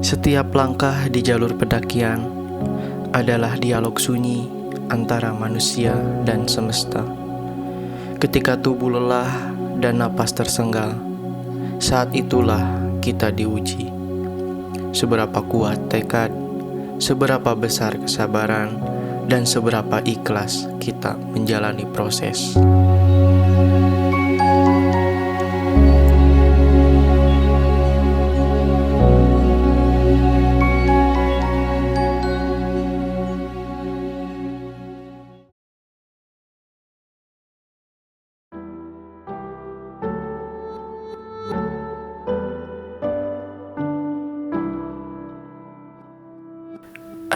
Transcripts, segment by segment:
Setiap langkah di jalur pendakian adalah dialog sunyi antara manusia dan semesta. Ketika tubuh lelah dan napas tersenggal, saat itulah kita diuji. Seberapa kuat tekad, seberapa besar kesabaran, dan seberapa ikhlas kita menjalani proses.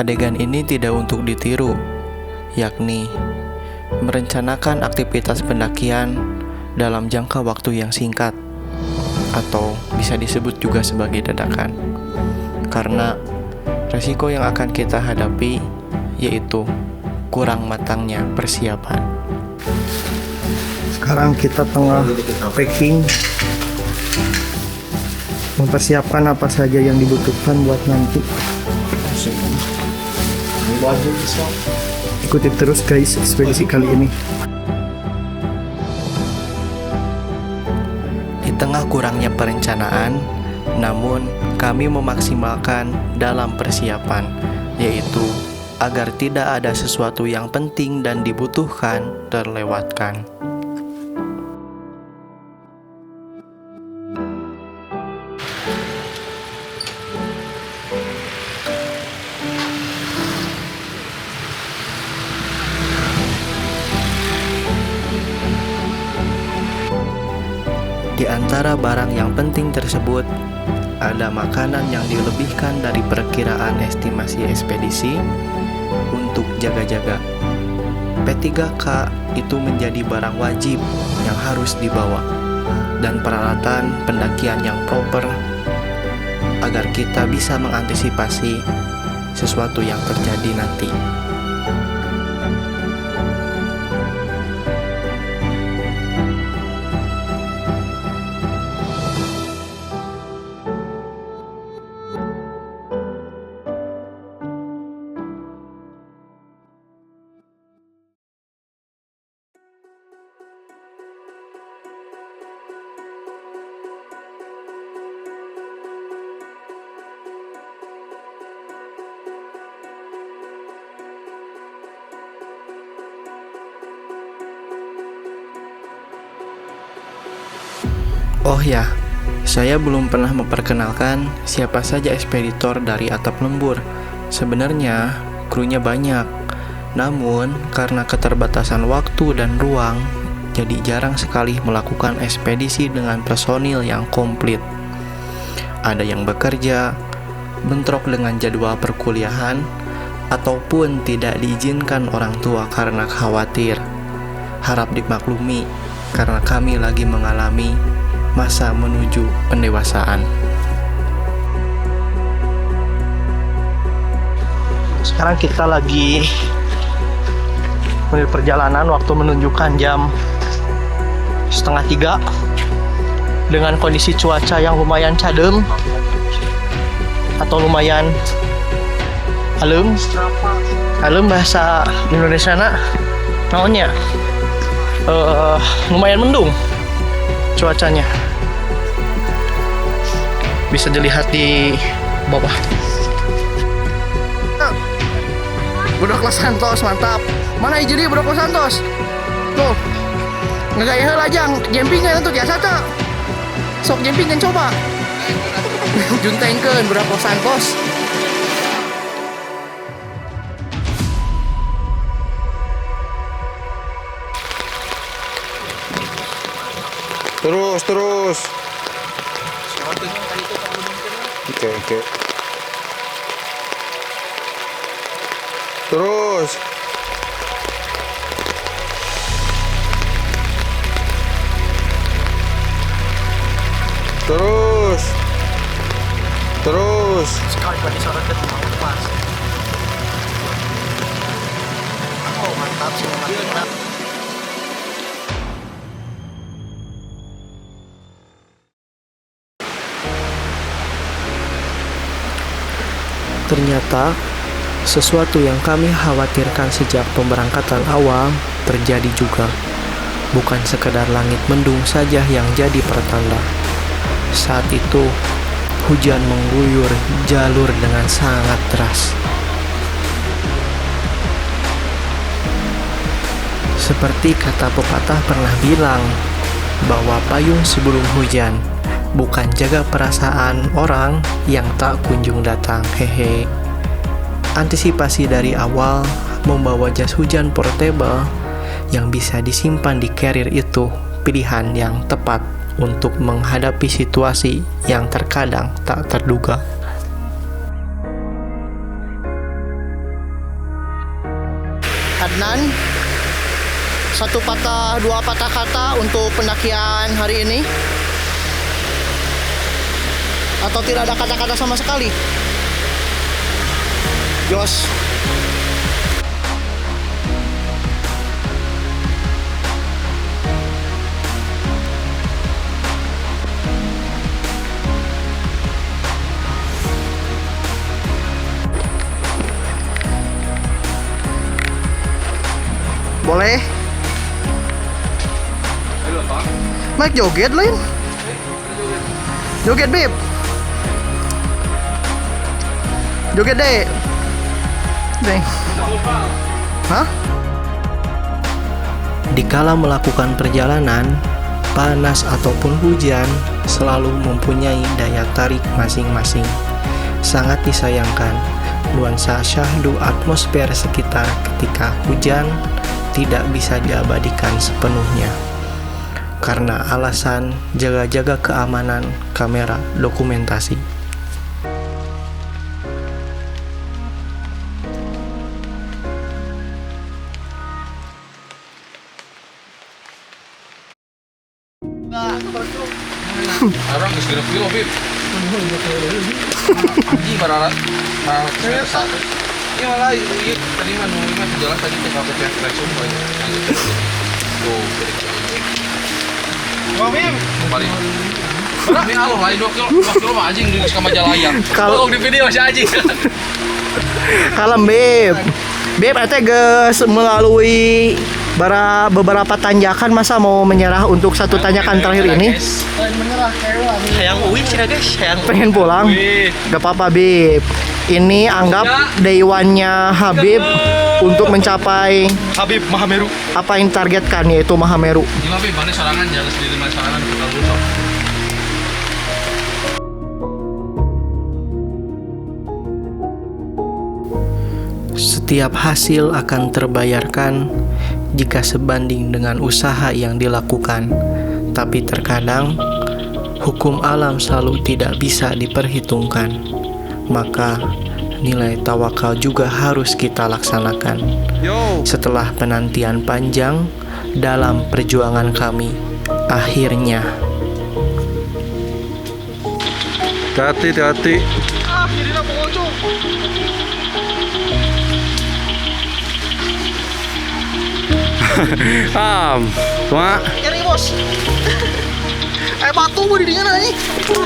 Adegan ini tidak untuk ditiru, yakni merencanakan aktivitas pendakian dalam jangka waktu yang singkat, atau bisa disebut juga sebagai dadakan. Karena resiko yang akan kita hadapi yaitu kurang matangnya persiapan. Sekarang kita tengah packing, mempersiapkan apa saja yang dibutuhkan buat nanti. Ikuti terus guys ekspedisi kali ini. Di tengah kurangnya perencanaan, namun kami memaksimalkan dalam persiapan, yaitu agar tidak ada sesuatu yang penting dan dibutuhkan terlewatkan. Di antara barang yang penting tersebut, ada makanan yang dilebihkan dari perkiraan estimasi ekspedisi untuk jaga-jaga. P3K itu menjadi barang wajib yang harus dibawa, dan peralatan pendakian yang proper agar kita bisa mengantisipasi sesuatu yang terjadi nanti. Oh ya, saya belum pernah memperkenalkan siapa saja ekspeditor dari Atap Lembur. Sebenarnya, krunya banyak. Namun, karena keterbatasan waktu dan ruang, jadi jarang sekali melakukan ekspedisi dengan personil yang komplit. Ada yang bekerja, bentrok dengan jadwal perkuliahan, ataupun tidak diizinkan orang tua karena khawatir. Harap dimaklumi, karena kami lagi mengalami masa menuju pendewasaan. Sekarang kita lagi perjalanan, waktu menunjukkan jam 2:30 dengan kondisi cuaca yang lumayan cadem atau lumayan halem bahasa Indonesia naonnya lumayan mendung cuacanya, bisa dilihat di bawah. Budak Los Santos mantap. Mana jadi Budak Los Santos? Tuh, ngegaya lajang jempingan untuk jasa tak? Sok jempingan coba. Juntengkeun Budak Los Santos. Terus. Oke. Terus. Sekali bagi sorot ke rumah pas. Oh mantap sih mantap. Ternyata sesuatu yang kami khawatirkan sejak pemberangkatan awal terjadi juga. Bukan sekedar langit mendung saja yang jadi pertanda. Saat itu, hujan mengguyur jalur dengan sangat deras. Seperti kata pepatah pernah bilang, bahwa payung sebelum hujan bukan jaga perasaan orang yang tak kunjung datang. Hehe. Antisipasi dari awal membawa jas hujan portable yang bisa disimpan di carrier itu pilihan yang tepat untuk menghadapi situasi yang terkadang tak terduga. Adnan, satu patah dua patah kata untuk pendakian hari ini, atau tidak ada kata-kata sama sekali? Jos. Boleh? Mike joget lain? Joget Beb? Joget deh. Deng. Hah? Dikala melakukan perjalanan, panas ataupun hujan selalu mempunyai daya tarik masing-masing. Sangat disayangkan, nuansa syahdu atmosfer sekitar ketika hujan tidak bisa diabadikan sepenuhnya karena alasan jaga-jaga keamanan kamera dokumentasi. Orang geus genep kilo, Bib. Anjing bararat satu. Ini malah ieu tadi mah nu mah jelas tadi teh ka PT Expression banyak. Tuh, Wah, Bib. Kembali. Ini aloh lain 2 kilo mah anjing geus ka Majalaya. Kalau di video si anjing. Kalem Beb. Beb ete geus melalui beberapa tanjakan, masa mau menyerah untuk satu tanjakan terakhir ini? Hayang uwi cina guys, Pengen pulang? Gak apa-apa Beb. Ini anggap day one-nya Habib untuk mencapai Habib Mahameru. apa yang targetkan, yaitu Mahameru. Ini Bib, mana sorangan jalan sendiri mana sorangan kita rusak. Setiap hasil akan terbayarkan jika sebanding dengan usaha yang dilakukan. Tapi terkadang hukum alam selalu tidak bisa diperhitungkan. Maka nilai tawakal juga harus kita laksanakan. Setelah penantian panjang dalam perjuangan kami, akhirnya Hati-hati. Cuma Nyari bos. Batu mau didinya nih.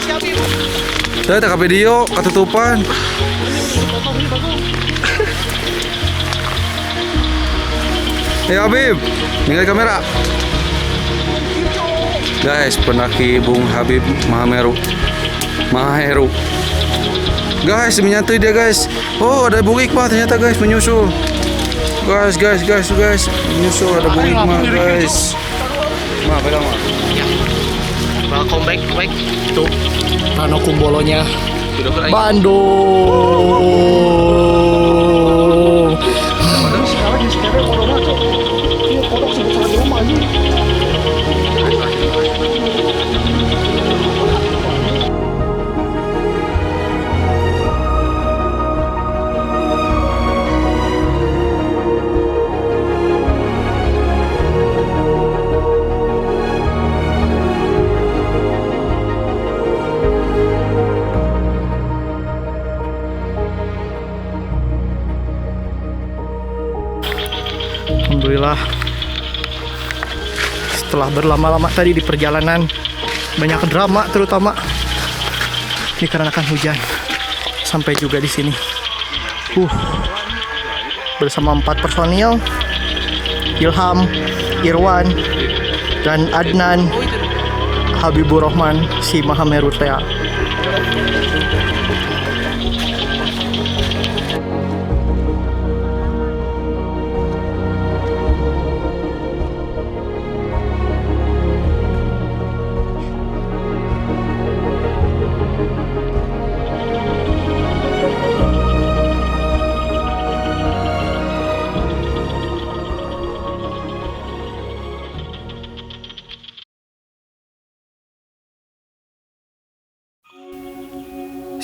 Siapin. saya tak video ketutupan. Ya Habib, tinggal kamera. Guys, pendaki Bung Habib Mahameru. Guys, menyantui dia guys. Oh, ada Bung Iqbal ternyata guys menyusul. Guys, menyusul ada Bung Iqbal guys. Pegang mah. welcome back itu Rano Kumbolonya Bandung. Alhamdulillah, setelah berlama-lama tadi di perjalanan, banyak drama terutama dikarenakan hujan, sampai juga di sini bersama 4 personil, Ilham, Irwan, dan Adnan Habibur Rahman si Mahamerutea.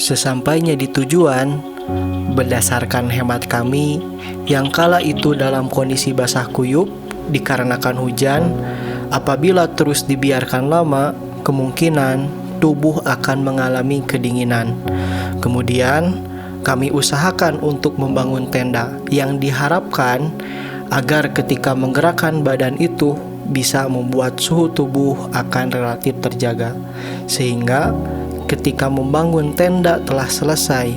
Sesampainya di tujuan, berdasarkan hemat kami, yang kala itu dalam kondisi basah kuyup dikarenakan hujan, apabila terus dibiarkan lama, kemungkinan tubuh akan mengalami kedinginan. Kemudian, kami usahakan untuk membangun tenda yang diharapkan agar ketika menggerakkan badan itu bisa membuat suhu tubuh akan relatif terjaga, sehingga ketika membangun tenda telah selesai,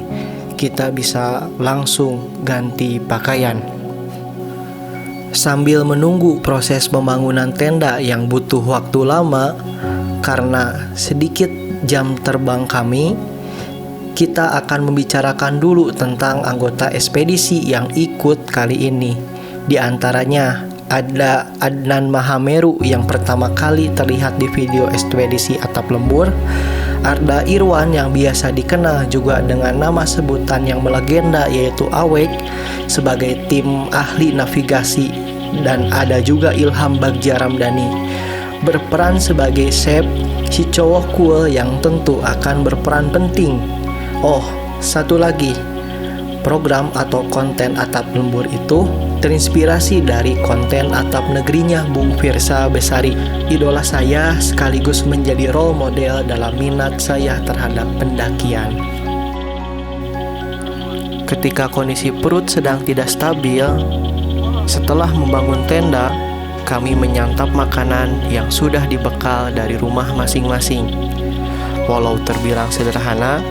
kita bisa langsung ganti pakaian. Sambil menunggu proses pembangunan tenda yang butuh waktu lama, karena sedikit jam terbang kami, kita akan membicarakan dulu tentang anggota ekspedisi yang ikut kali ini. Di antaranya ada Adnan Mahameru yang pertama kali terlihat di video ekspedisi Atap Lembur, Arda Irwan yang biasa dikenal juga dengan nama sebutan yang melegenda yaitu Awek sebagai tim ahli navigasi, dan ada juga Ilham Bagja Ramdhani berperan sebagai chef si cowok cool yang tentu akan berperan penting. Oh, satu lagi, program atau konten Atap Lembur itu terinspirasi dari konten Atap Negerinya Bung Firsa Besari, idola saya sekaligus menjadi role model dalam minat saya terhadap pendakian. Ketika kondisi perut sedang tidak stabil, setelah membangun tenda, kami menyantap makanan yang sudah dibekal dari rumah masing-masing. Walau terbilang sederhana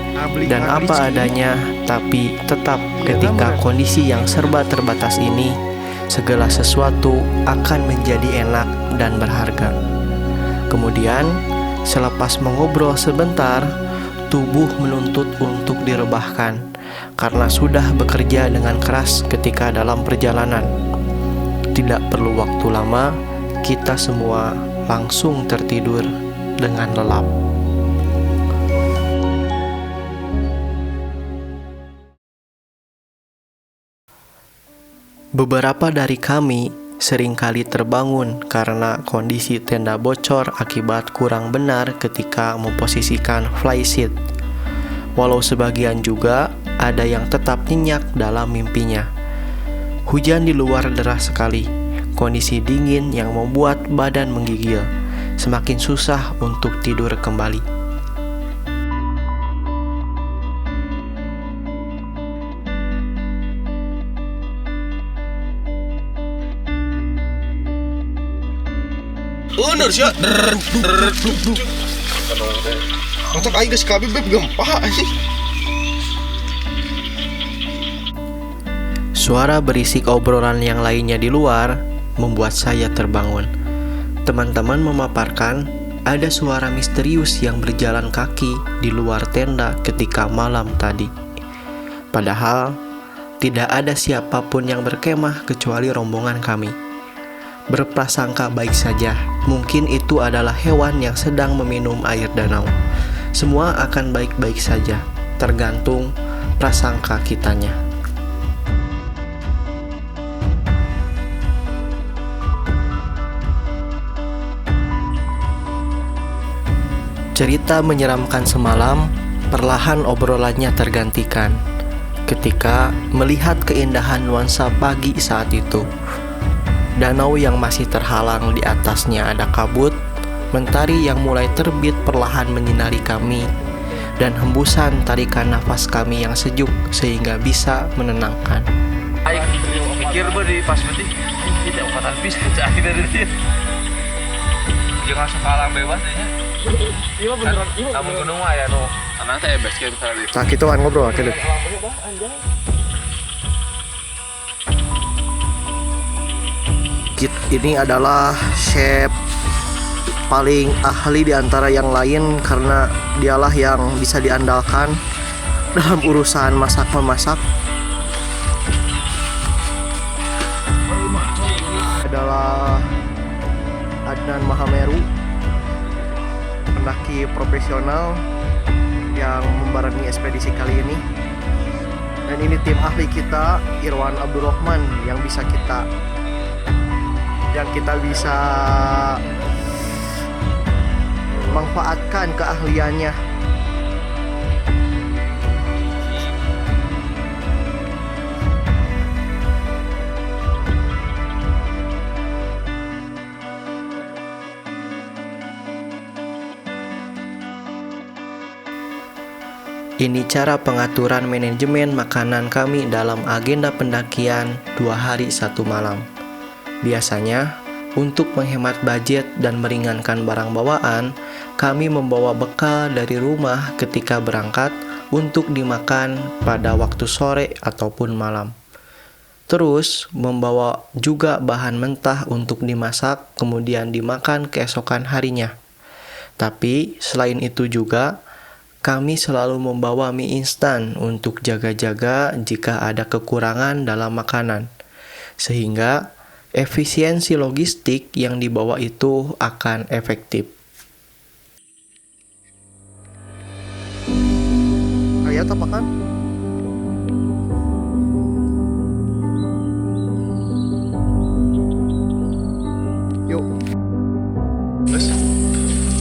dan apa adanya, tapi tetap ketika kondisi yang serba terbatas ini, segala sesuatu akan menjadi enak dan berharga. Kemudian, selepas mengobrol sebentar, tubuh menuntut untuk direbahkan karena sudah bekerja dengan keras ketika dalam perjalanan. Tidak perlu waktu lama, kita semua langsung tertidur dengan lelap. Beberapa dari kami seringkali terbangun karena kondisi tenda bocor akibat kurang benar ketika memposisikan flyseat. Walau sebagian juga ada yang tetap nyenyak dalam mimpinya. Hujan di luar deras sekali, kondisi dingin yang membuat badan menggigil, semakin susah untuk tidur kembali. Bener sih. Otak aing geus kabeh beb gempa anjing. Suara berisik obrolan yang lainnya di luar membuat saya terbangun. Teman-teman memaparkan ada suara misterius yang berjalan kaki di luar tenda ketika malam tadi. Padahal tidak ada siapapun yang berkemah kecuali rombongan kami. Berprasangka baik saja, mungkin itu adalah hewan yang sedang meminum air danau. Semua akan baik-baik saja, tergantung prasangka kitanya. Cerita menyeramkan semalam, perlahan obrolannya tergantikan ketika melihat keindahan nuansa pagi saat itu. Danau yang masih terhalang di atasnya ada kabut, mentari yang mulai terbit perlahan menyinari kami, dan hembusan tarikan nafas kami yang sejuk sehingga bisa menenangkan. Aing pikir di pas berarti tidak umatan bis cai dari dia. Jangan sekalang bebas ya. Iya beneran. Namun gunung mah ya no. Anak teh base camp kali. Nah, gitu kan ngobrol akhirnya. ini adalah chef paling ahli di antara yang lain karena dialah yang bisa diandalkan dalam urusan masak memasak. Adalah Adnan Mahameru, pendaki profesional yang membarengi ekspedisi kali ini. Dan ini tim ahli kita, Irwan Abdurrahman, yang kita bisa manfaatkan keahliannya. Ini cara pengaturan manajemen makanan kami dalam agenda pendakian 2 hari 1 malam. Biasanya, untuk menghemat budget dan meringankan barang bawaan, kami membawa bekal dari rumah ketika berangkat untuk dimakan pada waktu sore ataupun malam. Terus, membawa juga bahan mentah untuk dimasak kemudian dimakan keesokan harinya. Tapi, selain itu juga, kami selalu membawa mie instan untuk jaga-jaga jika ada kekurangan dalam makanan. Sehingga efisiensi logistik yang dibawa itu akan efektif. Ayat apa kan? Yuk.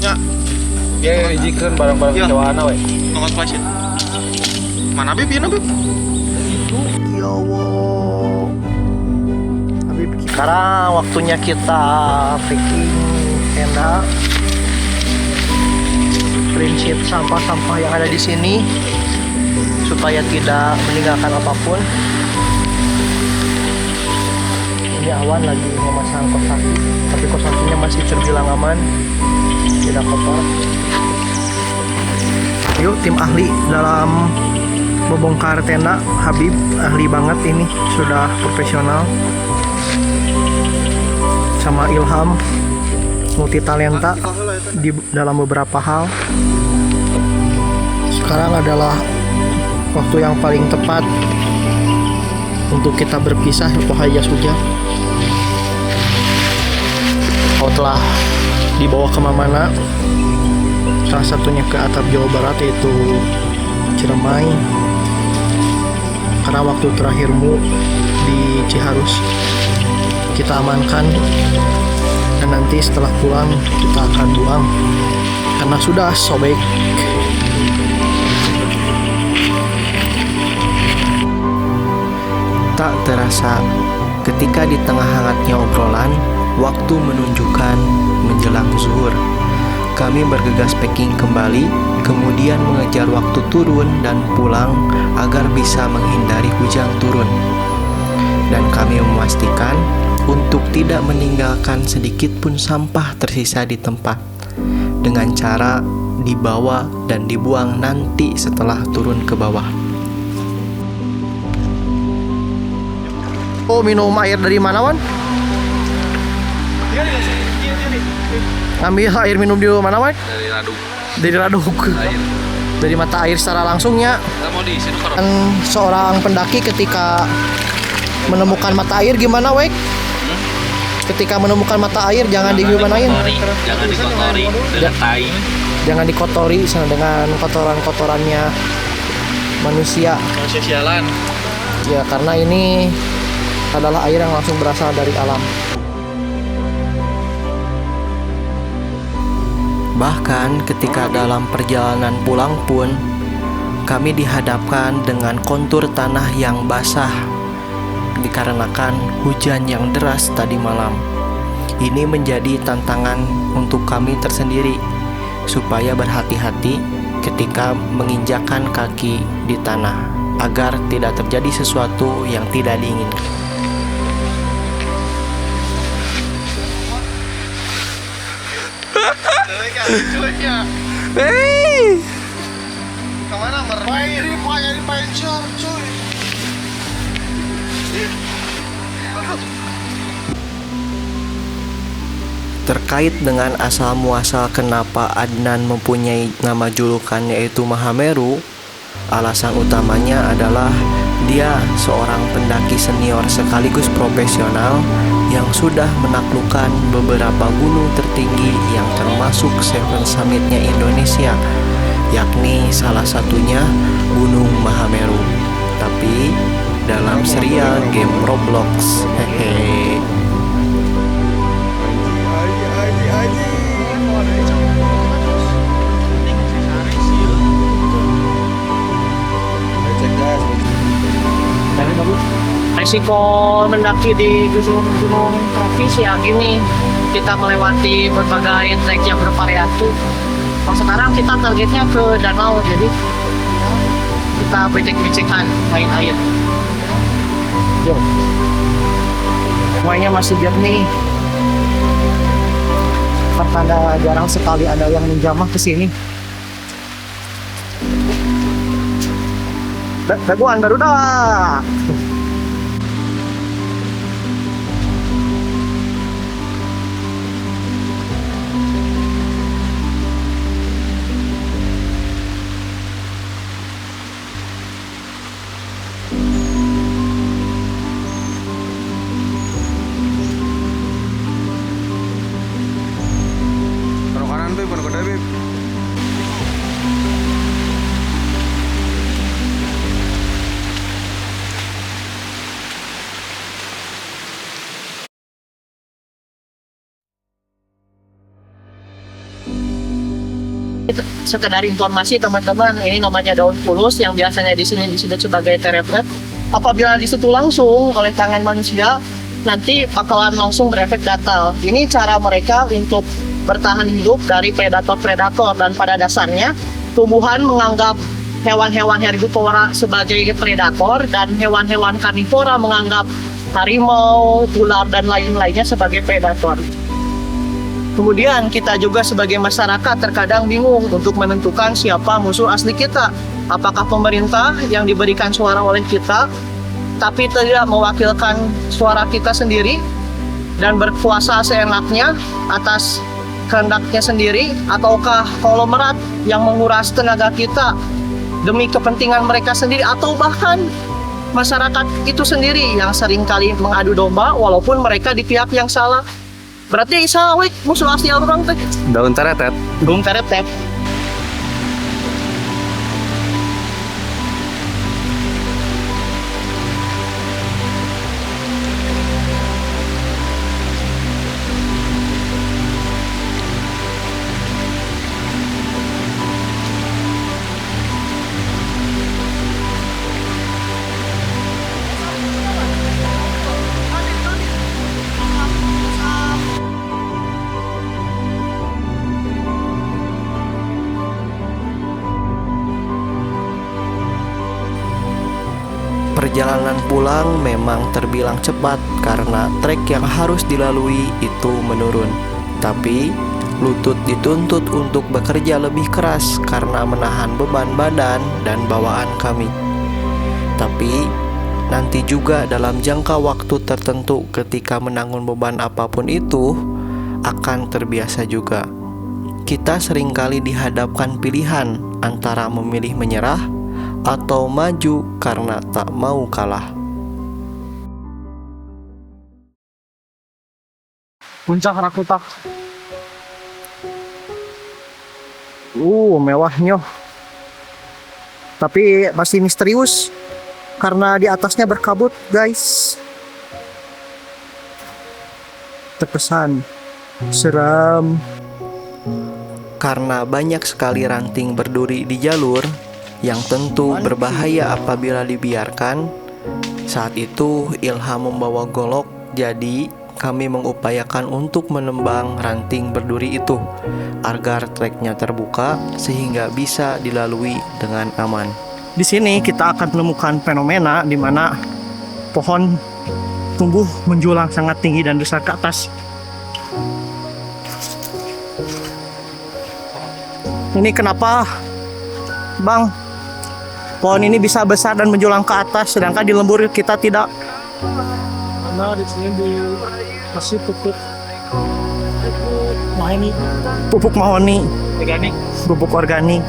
Ya. Dia ngijikan barang-barang kecoaan we. Nongos pasien. Mana Bib? Ya Bib. Ya Allah. Sekarang waktunya kita packing tenda. Prinsip sampah-sampah yang ada di sini supaya tidak meninggalkan apapun. Ini Awan lagi memasang kos kaki, tapi kos kakinya masih terbilang aman, tidak kotor. Yuk, tim ahli dalam membongkar tenda. Habib ahli banget ini, sudah profesional. Sama Ilham multi talenta di dalam beberapa hal. Sekarang adalah waktu yang paling tepat untuk kita berpisah. Wahai Yasuja, kau telah dibawa kemana-mana, salah satunya ke atap Jawa Barat, yaitu Ciremai, karena waktu terakhirmu di Ciharus kita amankan, dan nanti setelah pulang kita akan buang karena sudah sobek. Tak terasa, ketika di tengah hangatnya obrolan, waktu menunjukkan menjelang zuhur. Kami bergegas packing kembali, kemudian mengejar waktu turun dan pulang agar bisa menghindari hujan turun. Dan kami memastikan untuk tidak meninggalkan sedikit pun sampah tersisa di tempat, dengan cara dibawa dan dibuang nanti setelah turun ke bawah. Oh, minum air dari mana, Wan? Ambil air minum di mana, Wan? Dari Raduk. Dari Raduk. Air. Dari mata air secara langsungnya. Kita mau di sini kok. Dan seorang pendaki ketika menemukan mata air gimana, Wek? Ketika menemukan mata air jangan digimanain. Jangan dikotori dengan tai. Jangan dikotori dengan kotoran-kotorannya manusia. Manusia sialan. Ya, karena ini adalah air yang langsung berasal dari alam. Bahkan ketika dalam perjalanan pulang pun, kami dihadapkan dengan kontur tanah yang basah dikarenakan hujan yang deras tadi malam. Ini menjadi tantangan untuk kami tersendiri supaya berhati-hati ketika menginjakkan kaki di tanah agar tidak terjadi sesuatu yang tidak diinginkan. Hei, Kemana mermain? Terkait dengan asal muasal kenapa Adnan mempunyai nama julukan yaitu Mahameru, alasan utamanya adalah dia seorang pendaki senior sekaligus profesional yang sudah menaklukkan beberapa gunung tertinggi yang termasuk Seven Summit-nya Indonesia, yakni salah satunya Gunung Mahameru. Tapi dalam serial game Roblox, hehe. Resiko mendaki di gunung-gunung tropis ya gini, kita melewati berbagai trek yang bervariasi. Kalau sekarang kita targetnya ke danau, jadi kita becek-becekan main air. Yo, semuanya masih jernih. Pertanda jarang sekali ada yang menjamah ke sini. Daguan baru dah. Belok kanan Beb, belok kanan Beb. Sekedar informasi teman-teman, ini namanya daun pulus yang biasanya di sini disebut sebagai tereplet. Apabila disentuh langsung oleh tangan manusia, nanti bakalan langsung berefek gatal. Ini cara mereka untuk bertahan hidup dari predator-predator, dan pada dasarnya tumbuhan menganggap hewan-hewan herbivora sebagai predator dan hewan-hewan karnivora menganggap harimau, ular dan lain-lainnya sebagai predator. Kemudian kita juga sebagai masyarakat terkadang bingung untuk menentukan siapa musuh asli kita. Apakah pemerintah yang diberikan suara oleh kita tapi tidak mewakilkan suara kita sendiri dan berkuasa seenaknya atas kehendaknya sendiri, ataukah konglomerat yang menguras tenaga kita demi kepentingan mereka sendiri, atau bahkan masyarakat itu sendiri yang seringkali mengadu domba walaupun mereka di pihak yang salah. Berarti sawik musuh asli orang teh. Daun teretet. Daun teretet. Perjalanan pulang memang terbilang cepat karena trek yang harus dilalui itu menurun. Tapi lutut dituntut untuk bekerja lebih keras karena menahan beban badan dan bawaan kami. Tapi nanti juga dalam jangka waktu tertentu ketika menanggung beban apapun itu akan terbiasa juga. Kita seringkali dihadapkan pilihan antara memilih menyerah atau maju karena tak mau kalah. Puncak Rakutak. Mewahnya. Tapi masih misterius karena di atasnya berkabut, guys. Terkesan seram. Karena banyak sekali ranting berduri di jalur yang tentu berbahaya apabila dibiarkan. Saat itu Ilham membawa golok, jadi kami mengupayakan untuk menembang ranting berduri itu agar treknya terbuka sehingga bisa dilalui dengan aman. Di sini kita akan menemukan fenomena di mana pohon tumbuh menjulang sangat tinggi dan besar ke atas. Ini kenapa, Bang? Pohon ini bisa besar dan menjulang ke atas, sedangkan di lembur kita tidak. Karena di sini masih tutup pupuk mahoni, pupuk organik,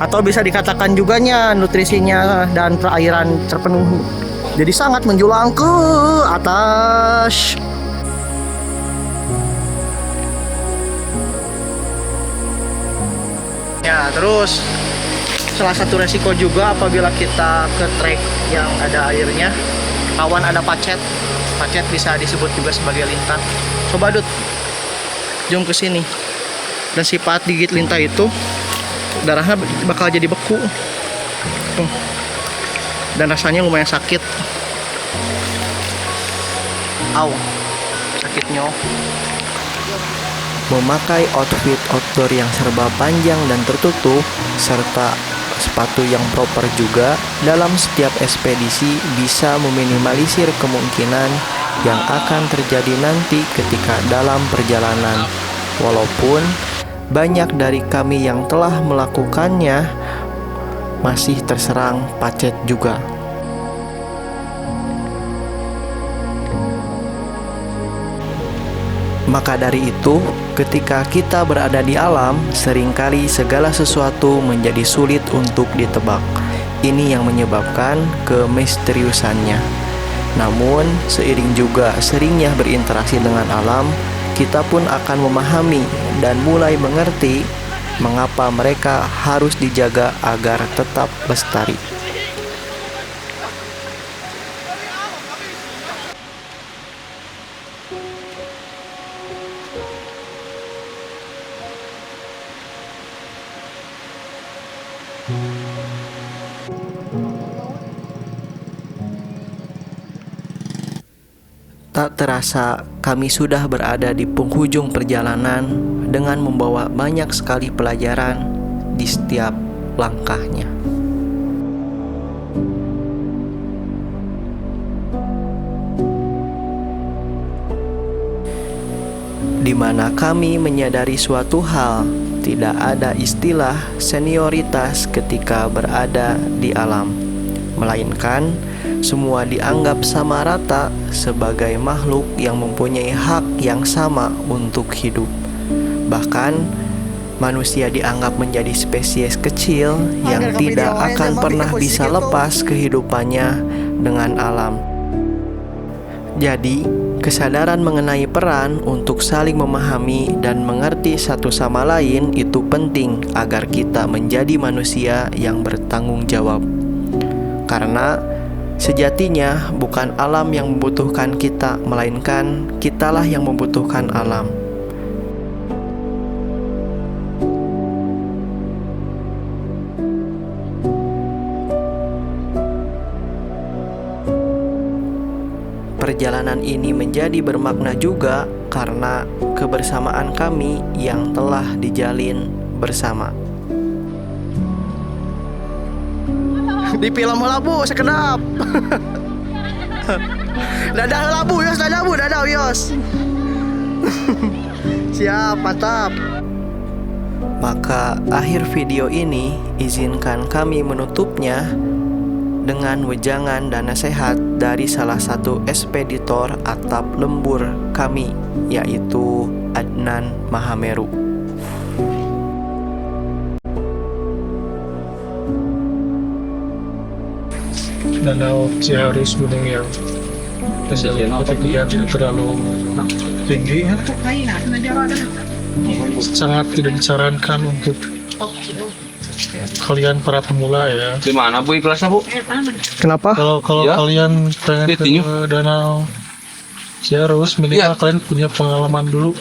atau bisa dikatakan juga nutrisinya dan perairan terpenuhi. Jadi sangat menjulang ke atas. Ya, terus salah satu resiko juga apabila kita ke trek yang ada airnya, awan ada pacet. Pacet bisa disebut juga sebagai lintah. Coba Dut, jom ke sini. Dan sifat gigit lintah itu darahnya bakal jadi beku. Dan rasanya lumayan sakit. Au, sakitnya. Memakai outfit outdoor yang serba panjang dan tertutup serta sepatu yang proper juga dalam setiap ekspedisi bisa meminimalisir kemungkinan yang akan terjadi nanti ketika dalam perjalanan. Walaupun banyak dari kami yang telah melakukannya masih terserang pacet juga. Maka dari itu, ketika kita berada di alam, seringkali segala sesuatu menjadi sulit untuk ditebak. Ini yang menyebabkan kemisteriusannya. Namun, seiring juga seringnya berinteraksi dengan alam, kita pun akan memahami dan mulai mengerti mengapa mereka harus dijaga agar tetap lestari. Tak terasa kami sudah berada di penghujung perjalanan dengan membawa banyak sekali pelajaran di setiap langkahnya. Di mana kami menyadari suatu hal, tidak ada istilah senioritas ketika berada di alam, melainkan semua dianggap sama rata sebagai makhluk yang mempunyai hak yang sama untuk hidup. Bahkan manusia dianggap menjadi spesies kecil yang tidak akan pernah bisa lepas kehidupannya dengan alam. Jadi, kesadaran mengenai peran untuk saling memahami dan mengerti satu sama lain itu penting agar kita menjadi manusia yang bertanggung jawab. Karena sejatinya bukan alam yang membutuhkan kita, melainkan kitalah yang membutuhkan alam. Perjalanan ini menjadi bermakna juga karena kebersamaan kami yang telah dijalin bersama. Di film labu sekedap. Dadah labu Yos, dadah Yos. Siap, mantap. Maka akhir video ini izinkan kami menutupnya dengan wejangan dan nasihat dari salah satu ekspeditor atap lembur kami, yaitu Adnan Mahameru. Danau Ciaris Gunung yang ketinggian tidak terlalu tinggi, sangat tidak disarankan untuk kalian para pemula ya. Di mana Bu kelasnya Bu? Kenapa? Kalau Ya. kalian pengen ke Danau Ciaris, minimal kalian punya pengalaman dulu.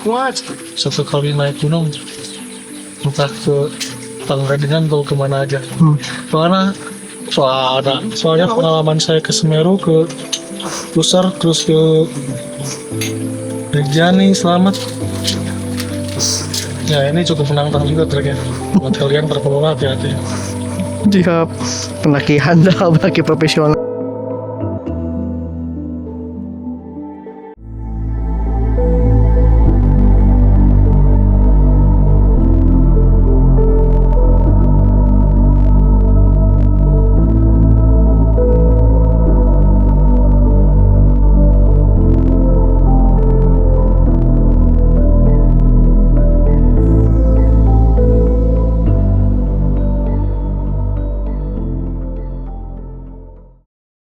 Satu kali naik gunung, entah ke Pangalengan atau kemana aja. Karena soalnya pengalaman saya ke Semeru, ke Pusar, terus ke Rinjani, Selamat. Ya ini cukup menantang juga treknya. Buat kalian para pemula, hati-hati. Siap. Pendaki handal, pendaki profesional.